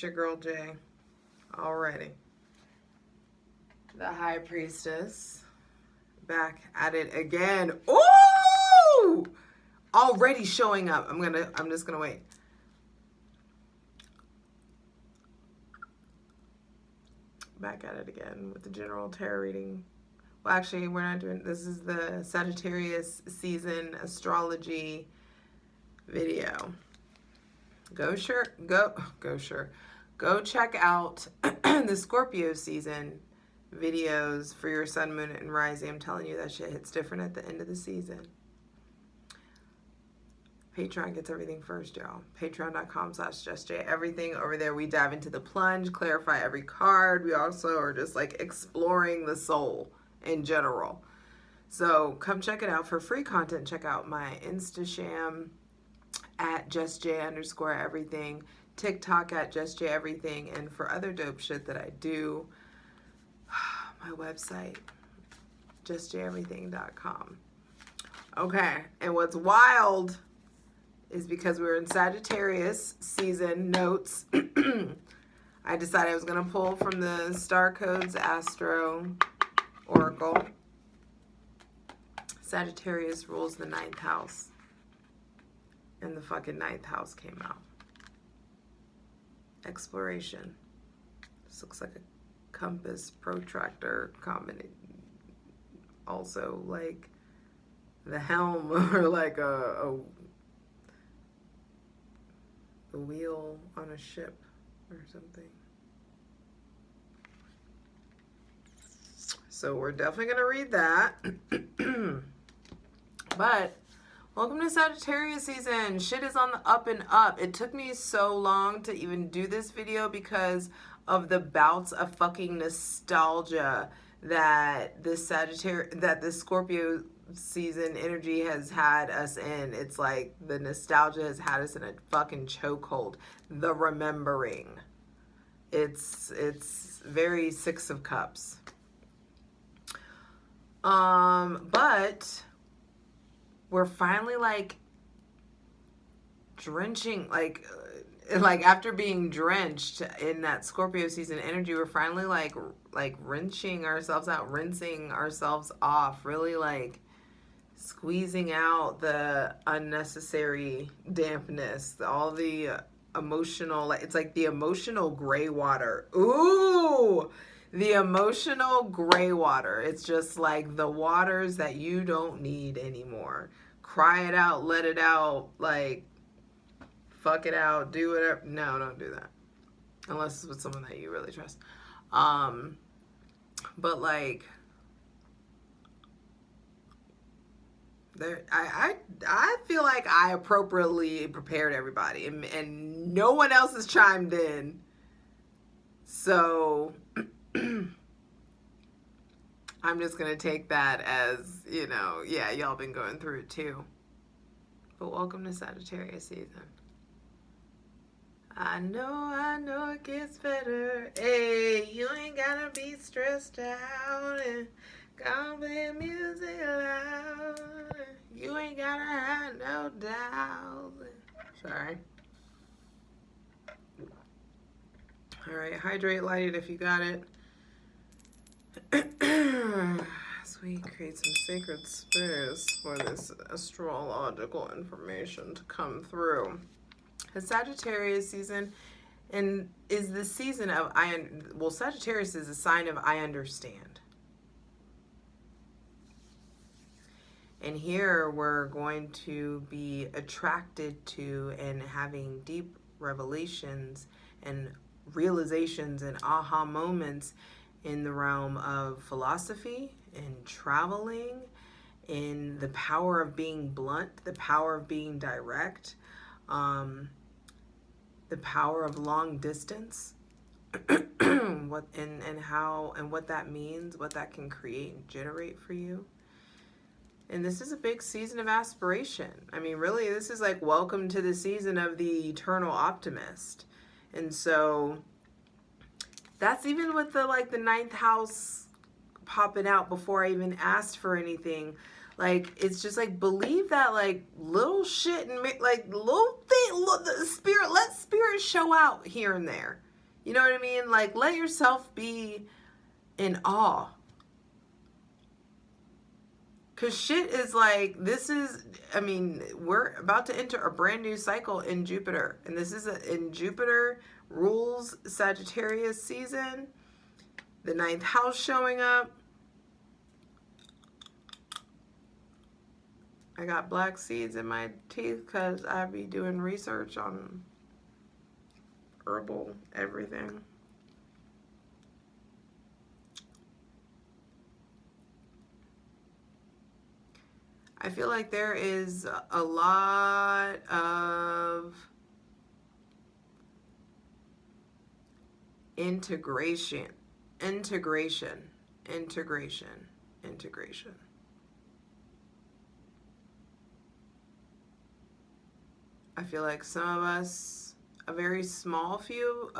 It's your girl Jay. Already. The High Priestess. Back at it again. Ooh! Already showing up. I'm just gonna wait. Back at it again with the general tarot reading. Well, actually, we're not doing, this is the Sagittarius season astrology video. Go check out the Scorpio season videos for your sun, moon, and rising. I'm telling you, that shit hits different at the end of the season. Patreon gets everything first, y'all. Patreon.com/justjeverything. Over there, we dive into the plunge, clarify every card. We also are just like exploring the soul in general. So come check it out for free content. Check out my Instasham at justj_everything, TikTok at justjeverything, and for other dope shit that I do, my website, justjeverything.com. Okay, and what's wild is because we're in Sagittarius season notes, I decided I was going to pull from the Star Codes Astro Oracle. Sagittarius rules the 9th house. And the fucking 9th house came out. Exploration. This looks like a compass protractor combination. Also like the helm or like a wheel on a ship or something. So we're definitely gonna read that. But welcome to Sagittarius season. Shit is on the up and up. It took me so long to even do this video because of the bouts of fucking nostalgia that this Scorpio season energy has had us in. It's like the nostalgia has had us in a fucking chokehold. The remembering. It's very Six of Cups. But we're finally like drenching, like after being drenched in that Scorpio season energy, we're finally like rinsing ourselves out, rinsing ourselves off, really like squeezing out the unnecessary dampness, all the emotional, like it's like the emotional gray water. Ooh, the emotional gray water. It's just like the waters that you don't need anymore. Cry it out, let it out, like fuck it out, do whatever. No, don't do that. Unless it's with someone that you really trust. But like there, I feel like I appropriately prepared everybody and no one else has chimed in. So I'm just going to take that as, you know, yeah, y'all been going through it too. But welcome to Sagittarius season. I know it gets better. Hey, you ain't gotta be stressed out and gonna play music loud. You ain't gotta have no doubt. Sorry. Alright, hydrate, light it if you got it. As we create some sacred space for this astrological information to come through. The Sagittarius season is the season of Sagittarius is a sign of I understand. And here we're going to be attracted to and having deep revelations and realizations and aha moments in the realm of philosophy and traveling, in the power of being blunt, the power of being direct, the power of long distance, what that means, what that can create and generate for you. And this is a big season of aspiration. I mean, really, this is like welcome to the season of the eternal optimist. And so that's even with the 9th house popping out before I even asked for anything. Like, it's just like, believe that like little shit and like little thing, let spirit show out here and there. You know what I mean? Like, let yourself be in awe. Because shit is like, this is, I mean, we're about to enter a brand new cycle in Jupiter. And this is in Jupiter rules Sagittarius season. The 9th house showing up. I got black seeds in my teeth because I be doing research on herbal everything. I feel like there is a lot of integration. I feel like some of us, a very small few,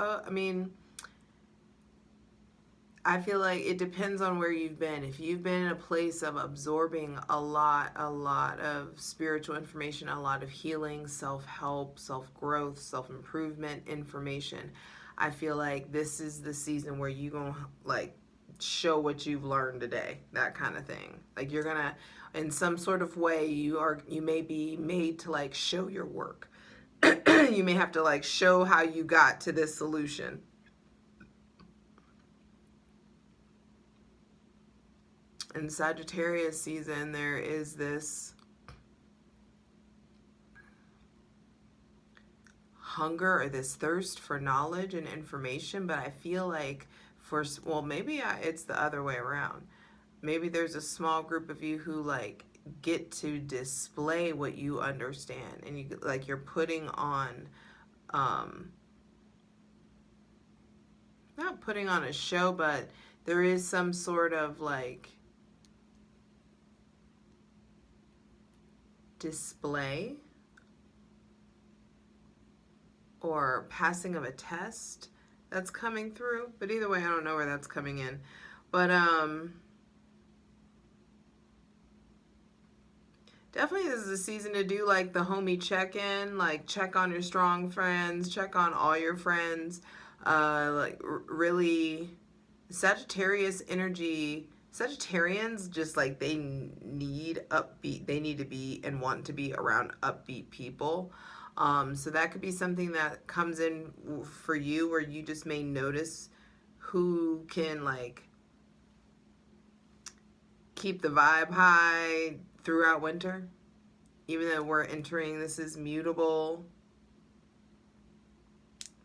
I feel like it depends on where you've been. If you've been in a place of absorbing a lot of spiritual information, a lot of healing, self-help, self-growth, self-improvement information, I feel like this is the season where you're going to like show what you've learned today, that kind of thing. Like you're going to, in some sort of way, you may be made to like show your work. You may have to like show how you got to this solution. In Sagittarius season, there is this hunger or this thirst for knowledge and information, but I feel like maybe it's the other way around. Maybe there's a small group of you who like get to display what you understand, and you're putting on not putting on a show, but there is some sort of like display or passing of a test that's coming through. But either way, I don't know where that's coming in. But definitely this is a season to do like the homie check-in, like check on your strong friends, check on all your friends. Really Sagittarius energy. Sagittarians just like they need to be and want to be around upbeat people. So that could be something that comes in for you where you just may notice who can like keep the vibe high throughout winter. Even though we're entering, this is mutable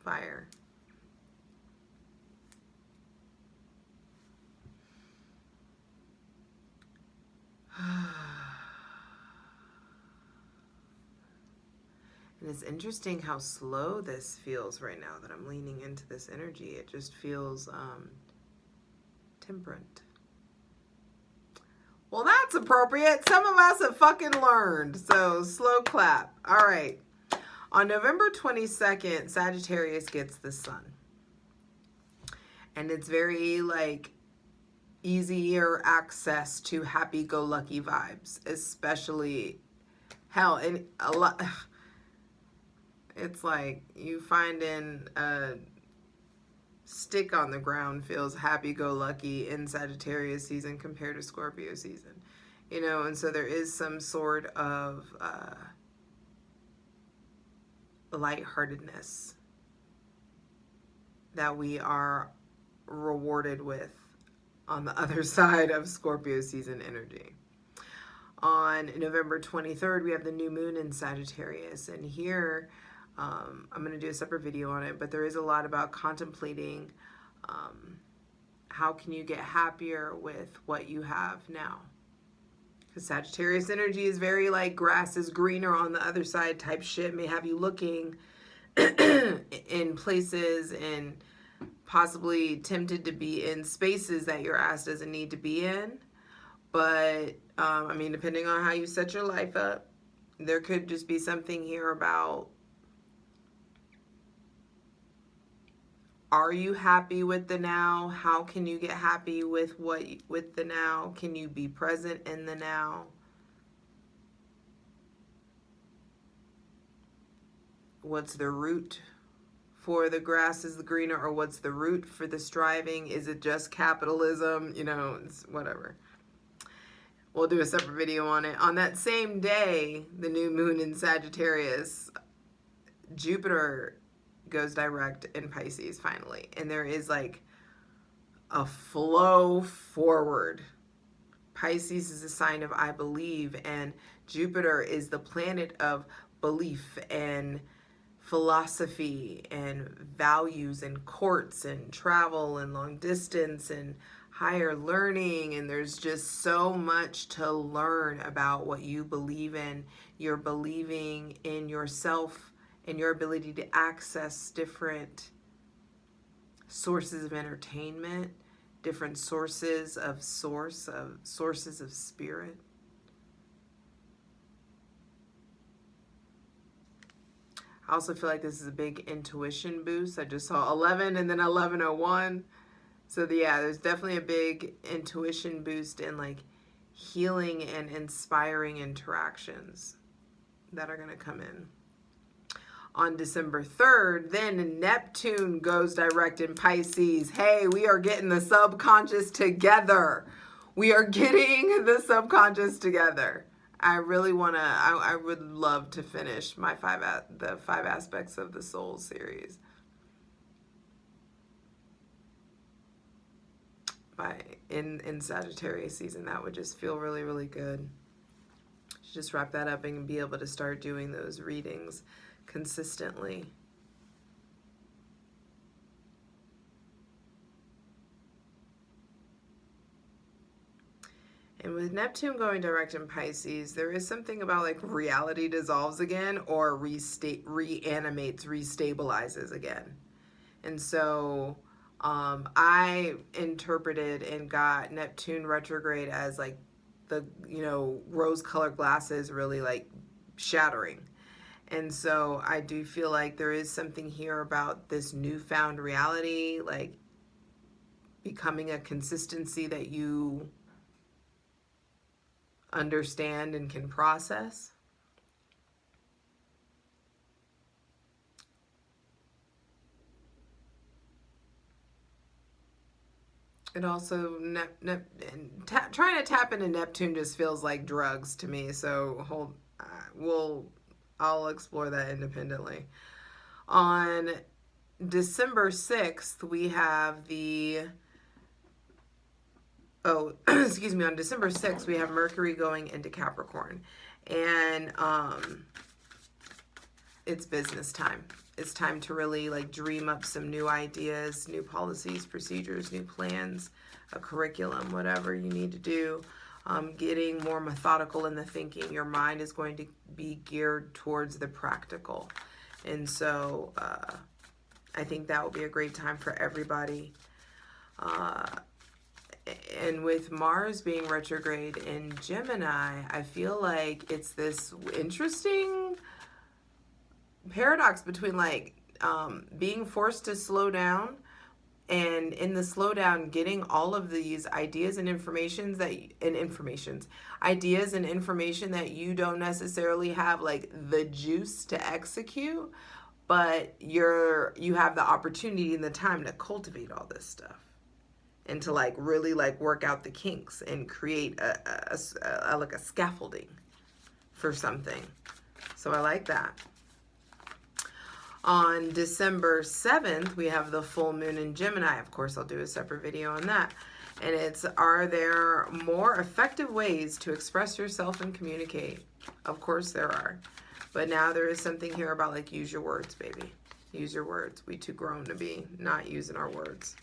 fire. And it's interesting how slow this feels right now that I'm leaning into this energy. It just feels temperate. Well, that's appropriate. Some of us have fucking learned. So slow clap. All right. On November 22nd, Sagittarius gets the sun. And it's very like easier access to happy-go-lucky vibes, especially hell and a lot. It's like you finding a stick on the ground feels happy-go-lucky in Sagittarius season compared to Scorpio season, you know. And so there is some sort of lightheartedness that we are rewarded with on the other side of Scorpio season energy. On November 23rd, we have the new moon in Sagittarius. And here, I'm going to do a separate video on it, but there is a lot about contemplating how can you get happier with what you have now. Because Sagittarius energy is very like grass is greener on the other side type shit. May have you looking in places and possibly tempted to be in spaces that your ass doesn't need to be in. But, I mean, depending on how you set your life up, there could just be something here about, are you happy with the now? How can you get happy with the now? Can you be present in the now? What's the root for the grass is the greener, or what's the root for the striving? Is it just capitalism? You know, it's whatever. We'll do a separate video on it. On that same day, the new moon in Sagittarius, Jupiter goes direct in Pisces finally. And there is like a flow forward. Pisces is a sign of I believe, and Jupiter is the planet of belief and philosophy and values and courts and travel and long distance and higher learning. And there's just so much to learn about what you believe in. You're believing in yourself and your ability to access different sources of entertainment, different sources of sources of spirit. I also feel like this is a big intuition boost. I just saw 11 and then 1101. So yeah, there's definitely a big intuition boost in like healing and inspiring interactions that are going to come in. On December 3rd, then Neptune goes direct in Pisces. Hey, we are getting the subconscious together. We are getting the subconscious together. I really want to, I would love to finish my the 5 aspects of the soul series. In Sagittarius season, that would just feel really, really good. Should just wrap that up and be able to start doing those readings consistently. And with Neptune going direct in Pisces, there is something about like reality dissolves again, or reanimates, restabilizes again. And so I interpreted and got Neptune retrograde as like the, you know, rose-colored glasses really like shattering. And so I do feel like there is something here about this newfound reality, like becoming a consistency that you understand and can process. It also, trying to tap into Neptune just feels like drugs to me. So I'll explore that independently. On December 6th, we have on December 6th, we have Mercury going into Capricorn. And it's business time. It's time to really like dream up some new ideas, new policies, procedures, new plans, a curriculum, whatever you need to do. Getting more methodical in the thinking. Your mind is going to be geared towards the practical. And so I think that will be a great time for everybody. And with Mars being retrograde in Gemini, I feel like it's this interesting paradox between like being forced to slow down, and in the slowdown getting all of these ideas and information that you don't necessarily have like the juice to execute, but you have the opportunity and the time to cultivate all this stuff and to like really like work out the kinks and create a scaffolding for something. So I like that. On December 7th, we have the full moon in Gemini. Of course, I'll do a separate video on that. And it's, are there more effective ways to express yourself and communicate? Of course there are. But now there is something here about like, use your words, baby. Use your words. We too grown to be not using our words.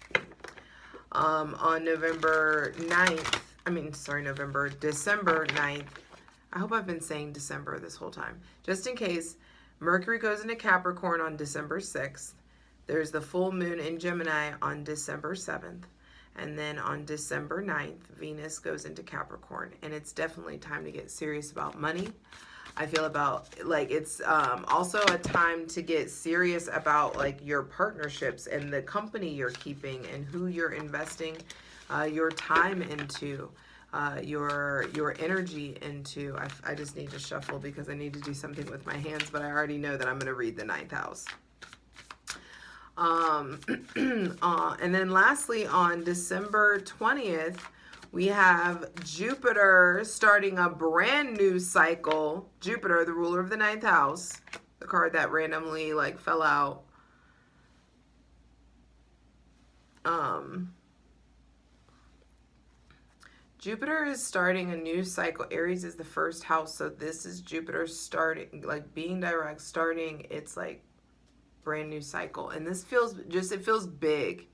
On December 9th. I hope I've been saying December this whole time. Just in case, Mercury goes into Capricorn on December 6th. There's the full moon in Gemini on December 7th. And then on December 9th, Venus goes into Capricorn. And it's definitely time to get serious about money. I feel about like it's also a time to get serious about like your partnerships and the company you're keeping and who you're investing your time into. Your energy into. I just need to shuffle because I need to do something with my hands, but I already know that I'm going to read the 9th house. And then lastly, on December 20th, we have Jupiter starting a brand new cycle. Jupiter, the ruler of the ninth house, the card that randomly like fell out. Jupiter is starting a new cycle. Aries is the first house, so this is Jupiter starting, like being direct, starting its like brand new cycle. And this feels just, it feels big.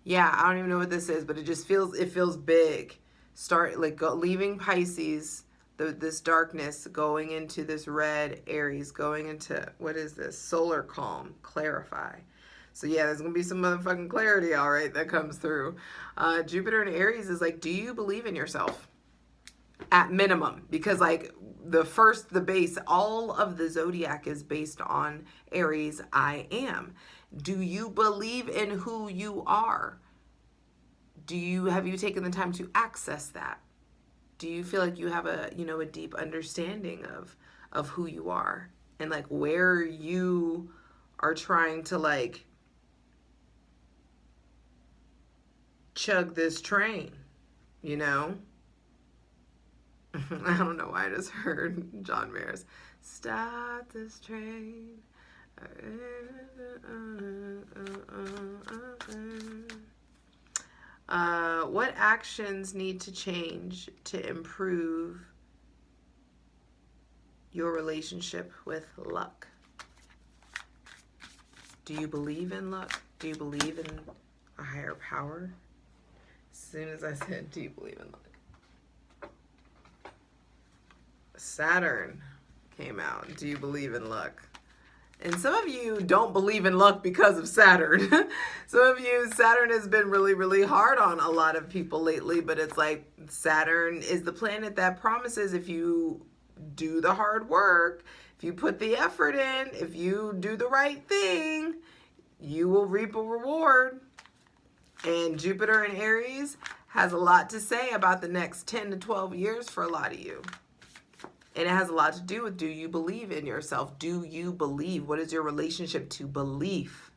Yeah, I don't even know what this is, but it just feels, it feels big. Start like leaving Pisces, this darkness, going into this red Aries, going into, what is this? Solar calm, clarify. So yeah, there's gonna be some motherfucking clarity, all right, that comes through. Jupiter in Aries is like, do you believe in yourself? At minimum, because like the base, all of the zodiac is based on Aries, I am. Do you believe in who you are? Have you taken the time to access that? Do you feel like you have a, a deep understanding of who you are and like where you are trying to like chug this train, you know? I don't know why I just heard John Mayer's stop this train. What actions need to change to improve your relationship with luck? Do you believe in luck? Do you believe in a higher power? As soon as I said, do you believe in luck? Saturn came out. Do you believe in luck? And some of you don't believe in luck because of Saturn. Some of you, Saturn has been really, really hard on a lot of people lately, but it's like Saturn is the planet that promises if you do the hard work, if you put the effort in, if you do the right thing, you will reap a reward. And Jupiter in Aries has a lot to say about the next 10 to 12 years for a lot of you. And it has a lot to do with, do you believe in yourself? Do you believe? What is your relationship to belief?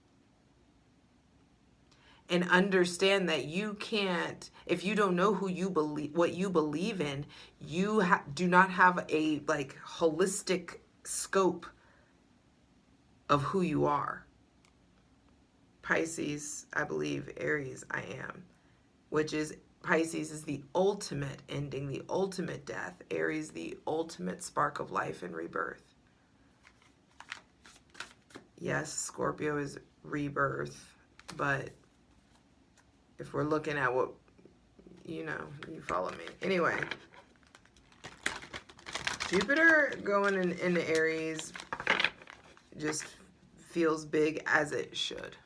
And understand that you can't, if you don't know who you believe, what you believe in, you do not have a like holistic scope of who you are. Pisces, I believe, Aries, I am, which is Pisces is the ultimate ending, the ultimate death. Aries, the ultimate spark of life and rebirth. Yes, Scorpio is rebirth, but if we're looking at what, you follow me. Anyway, Jupiter going into Aries just feels big, as it should.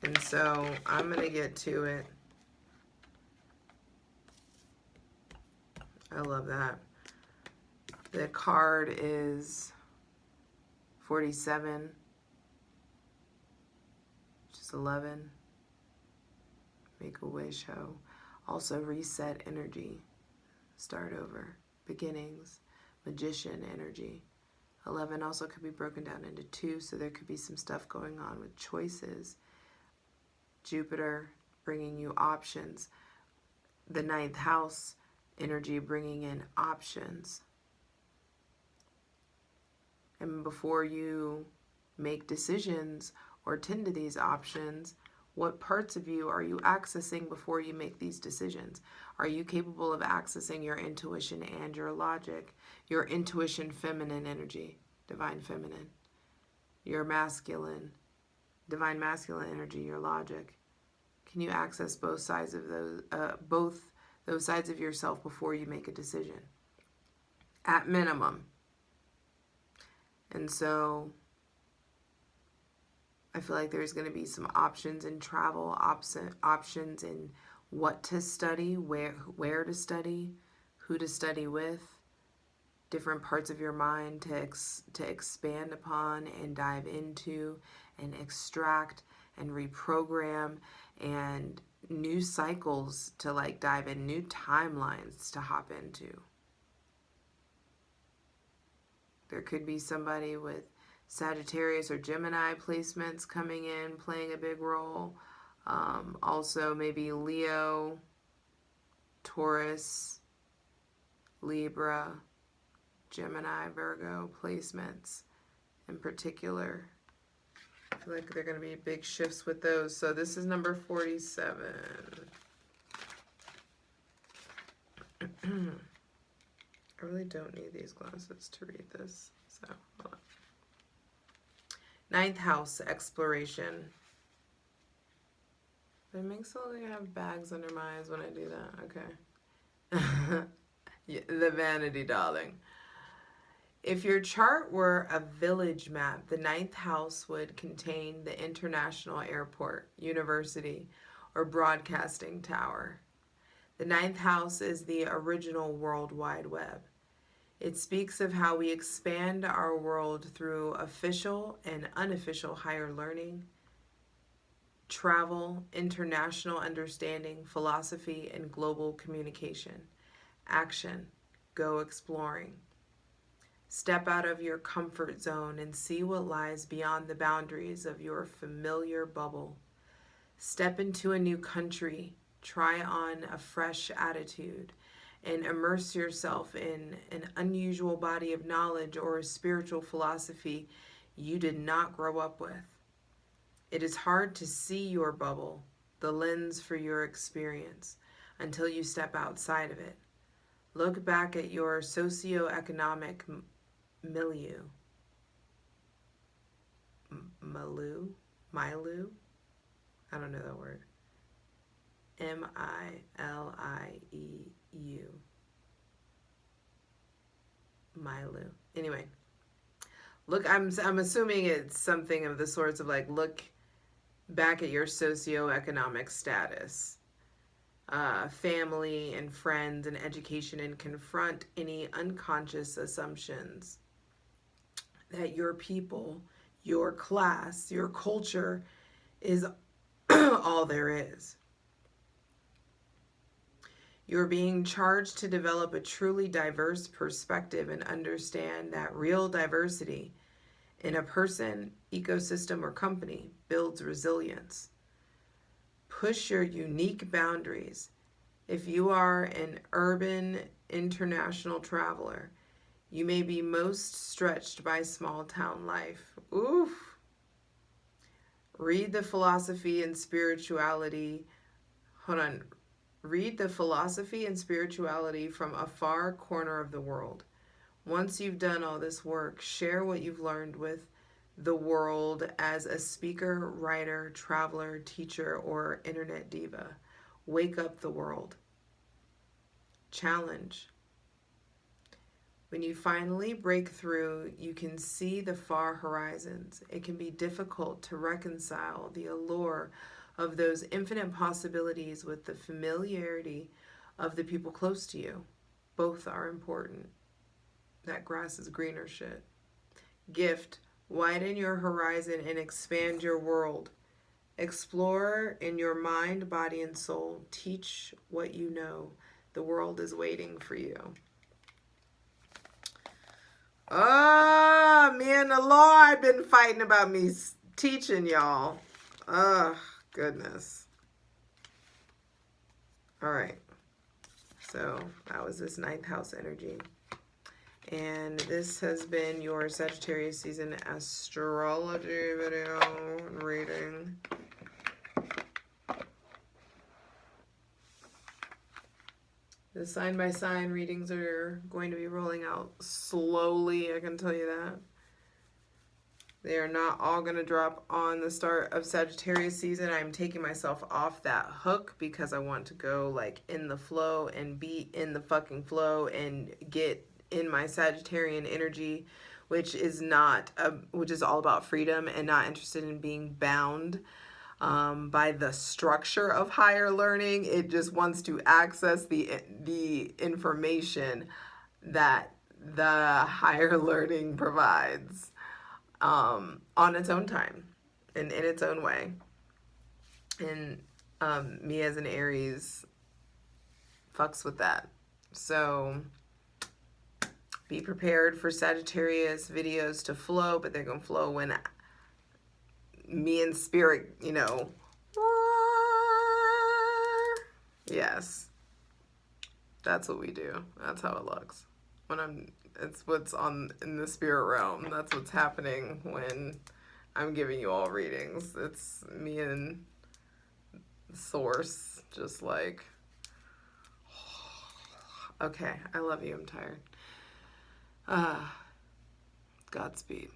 And so I'm going to get to it. I love that. The card is 47, which is 11. Make a wish, ho. Also reset energy. Start over. Beginnings. Magician energy. 11 also could be broken down into 2, so there could be some stuff going on with choices. Jupiter bringing you options. The ninth house energy bringing in options. And before you make decisions or tend to these options, what parts of you are you accessing before you make these decisions? Are you capable of accessing your intuition and your logic? Your intuition, feminine energy, divine feminine. Your masculine, divine masculine energy, your logic. Can you access both sides of those sides of yourself before you make a decision? At minimum. And so I feel like there's going to be some options in travel, options in what to study, where to study, who to study with, different parts of your mind to expand upon and dive into and extract and reprogram, and new cycles to like dive in, new timelines to hop into. There could be somebody with Sagittarius or Gemini placements coming in, playing a big role. Also maybe Leo, Taurus, Libra, Gemini, Virgo placements in particular. I feel like there are going to be big shifts with those. So this is number 47. I really don't need these glasses to read this. So, hold on. Ninth house, exploration. It makes it look like I have bags under my eyes when I do that. Okay. Yeah, the vanity, darling. If your chart were a village map, the ninth house would contain the international airport, university, or broadcasting tower. The ninth house is the original World Wide Web. It speaks of how we expand our world through official and unofficial higher learning, travel, international understanding, philosophy, and global communication. Action. Go exploring. Step out of your comfort zone and see what lies beyond the boundaries of your familiar bubble. Step into a new country, try on a fresh attitude, and immerse yourself in an unusual body of knowledge or a spiritual philosophy you did not grow up with. It is hard to see your bubble, the lens for your experience, until you step outside of it. Look back at your socioeconomic milieu. Milieu? I don't know that word. Milieu. Milieu. Anyway, look, I'm assuming it's something of the sorts of like, look back at your socioeconomic status, family and friends and education, and confront any unconscious assumptions that your people, your class, your culture is all there is. You're being charged to develop a truly diverse perspective and understand that real diversity in a person, ecosystem, or company builds resilience. Push your unique boundaries. If you are an urban international traveler, you may be most stretched by small town life. Oof. Read the philosophy and spirituality. Read the philosophy and spirituality from a far corner of the world. Once you've done all this work, share what you've learned with the world as a speaker, writer, traveler, teacher, or internet diva. Wake up the world. Challenge. When you finally break through, you can see the far horizons. It can be difficult to reconcile the allure of those infinite possibilities with the familiarity of the people close to you. Both are important. That grass is greener shit. Gift. Widen your horizon and expand your world. Explore in your mind, body, and soul. Teach what you know. The world is waiting for you. Me and the Lord been fighting about me teaching y'all. Goodness. All right. So that was this ninth house energy. And this has been your Sagittarius season astrology video and reading. The sign by sign readings are going to be rolling out slowly, I can tell you that. They are not all going to drop on the start of Sagittarius season. I'm taking myself off that hook because I want to go like in the flow and be in the fucking flow and get in my Sagittarian energy, which is all about freedom and not interested in being bound by the structure of higher learning. It just wants to access the information that the higher learning provides on its own time and in its own way. And me as an Aries fucks with that. So Be prepared for Sagittarius videos to flow, but they're going to flow when me and Spirit, you know, yes, that's what we do. That's how it looks. It's what's in the spirit realm. That's what's happening when I'm giving you all readings. It's me and Source, just like, okay, I love you, I'm tired. Godspeed.